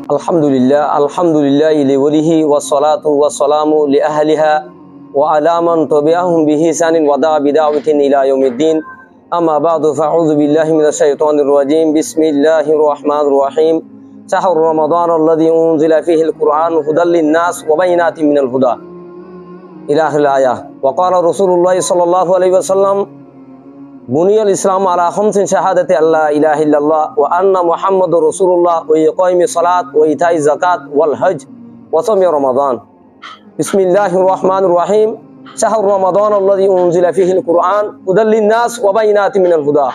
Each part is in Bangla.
আলহামদুলিল্লাহ লিওয়ালিহি ওয়াসসালাতু ওয়াসসালামু লিআহলিহা ওয়া আলা মান তাবিআহুম বিহিসানিন ওয়া দা'a বিদাওয়াতিন ইলা ইয়াউমিদ্দিন আম্মা বা'দু ফাআউযু বিল্লাহি মিনাশ শাইতানির রাজীম বিসমিল্লাহির রহমানির রহিম শাহরু রমাদানাল্লাযী উনজিলা ফীহিল কুরআন হুদাল লিন-নাস ওয়া বাইয়িনাতিন মিনাল হুদা ইলা আখিরিল আয়াহ ওয়া ক্বালা রাসূলুল্লাহ সাল্লাল্লাহু আলাইহি ওয়াসাল্লাম বুনিয়াল ইসলাম আলা খামসিন শাহাদাতি আল্লা ইলাহা ইল্লাল্লাহ ওয়া আন্না মুহাম্মাদুর রাসূলুল্লাহ ওয়া ইকামিস সালাত ওয়া ইতাইজ যাকাত ওয়াল হজ ওয়া সাওমি রমাদান। বিসমিল্লাহির রহমানির রহিম শাহরু রমাদানাল্লাযী উনজিলা ফীহিল কুরআন হুদাল লিন-নাস ওয়া বাইয়িনাতিন মিনাল হুদা।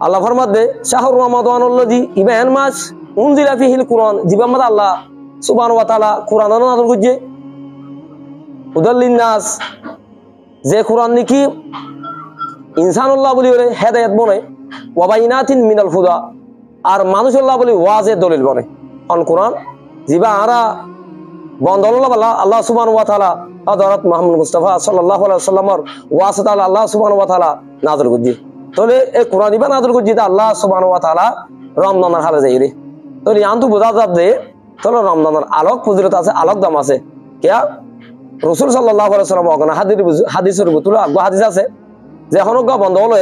আল্লাহ ফরমাদে শাহরু রমাদানাল্লাযী ইবান মাস উনজিলা ফীহিল কুরআন জিবামাদ আল্লাহ সুবহানাহু ওয়া তাআলা কুরআন নাযিল করছে হুদাল লিন-নাস যে কুরআন নাকি ইনসানুল্লাহ বলি বলে হেদায়েত বনে ওয়া বাইয়িনাতিন মিনাল হুদা আর মানুষুল্লাহ বলি ওয়াজের দলিল বনে অন কোরআন জিবা আরা বন্দল্লাহ আল্লাহ সুবহানাহু ওয়া তাআলা হযরত মুহাম্মদ মুস্তাফা সাল্লাল্লাহু আলাইহি ওয়াসাল্লামের ওয়াসিতা আল্লাহ সুবহানাহু ওয়া তাআলা নাযিল করছে। তাহলে এই কোরআন ইবা নাযিল করছে আল্লাহ সুবহানাহু ওয়া তাআলা রমজানের হালে যাইরে তাহলে আনতু বোঝা যাবে তাহলে রমজানের আলোক ফজিলত আছে আলোক দাম আছে কিয়া রাসূল সাল্লাল্লাহু আলাইহি ওয়াসাল্লাম ওখানে হাদিসের ভিতরে আগো হাদিস আছে যে হনক বন্ধ হলে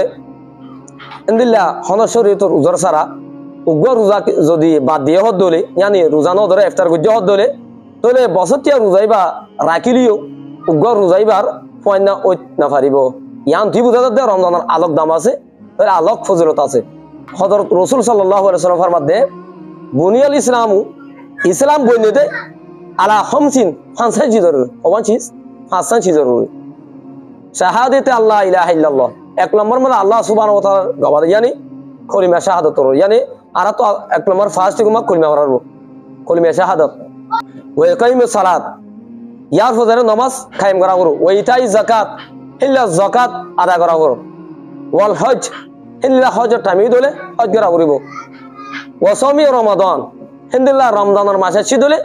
ইনদিল্লাহ হনর শরীয়তের উজর সারা উগ্র রোজা যদি বাদ দিয়ে হদ দলে ইয়ানি রোজা ন ধরে ইফতার করতে হদ দলে তাহলে বছরটিয়া রোজাইবা রাখিলিও উগ্র রোজাইবার পয়ন না ওই না পারিব ইয়ান তুই বুঝা যাতে রমজানের আলোক দাম আছে তাহলে আলোক ফজিলত আছে। হযরত রাসূল সাল্লাল্লাহু আলাইহি ওয়াসাল্লাম ফরমাতে বুনিয়াল ইসলামু ইসলাম বইনেতে আলা খামসিন পাঁচটা চিজর অবাঞ্চিস পাঁচটা চিজর শাহাদাতে আল্লাহ ইলাহা ইল্লাল্লাহ এক নম্বর মানে আল্লাহ সুবহানাহু ওয়া তাআলা গবাদ ইয়ানি কলিমা শাহাদাত ইয়ানি আর তো এক নম্বর ফার্স্ট কুমা কলিমা পড়াবো কলিমা শাহাদাত ওয়া ইকামিস সালাত ইয়ার ফজরে নামাজ কায়েম করা করো ওয়া ইতাই যাকাত ইল্লা যাকাত আদা করা করো ওয়াল হজ ইল্লা হজ টাইমই দলে হজ করা করিব ওয়া সাওমি রমাদান হিন্দিল্লাহ রমজানের মাসে ছিদলে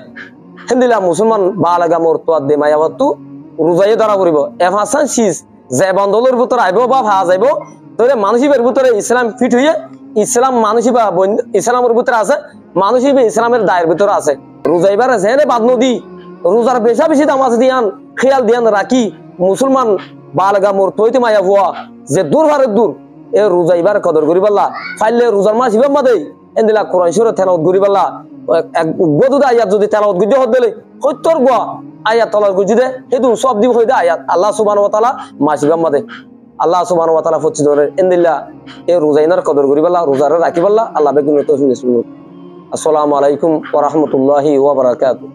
হিন্দিল্লাহ মুসলমান বালাগা মরতুয়াদ দে মায়াবাতু রোজাই ধরা করিব এ ফাঁসান শীষ যে বন্দলের ভিতরে আইব বা ভা যাইব তাহলে মানুষের ভিতরে ইসলাম ফিট হইয়ে ইসলাম মানুষই বা ইসলামের ভিতরে আছে মানুষই ইসলামের দায়ের ভিতরে আছে রোজাইবার যেনে বাদ নদী রোজার বেশা বেশি দাম আছে দিয়ান খেয়াল দিয়ান রাখি মুসলমান বালগা মোর তৈতে মায়া ভুয়া যে দূর ভারে দূর এ রোজাইবার কদর করি পাল্লা ফাইলে রোজার মাস ইবাম মাদে এন্দিলা কোরআন শরীফ তেলাওয়াত করি পাল্লা এক গদুদ আয়াত যদি তেলাওয়াত গুজে হদ দিলে হত্যর গোয়া আয়াত তলার গুজি দে হেতু সব দিব হই দে আয়াত আল্লাহ সুবহানাহু ওয়া তাআলা মাসিবাম মাদে আল্লাহ সুবহানাহু ওয়া তাআলা ফচ্ছি ধরে এন্দিল্লা এ রোজাইনার কদর করি পাল্লা রোজারে রাখি পাল্লা আল্লাহ বেগুন তৌফিক দিন। আসসালামু আলাইকুম ওয়া রাহমাতুল্লাহি ওয়া বারাকাতুহু।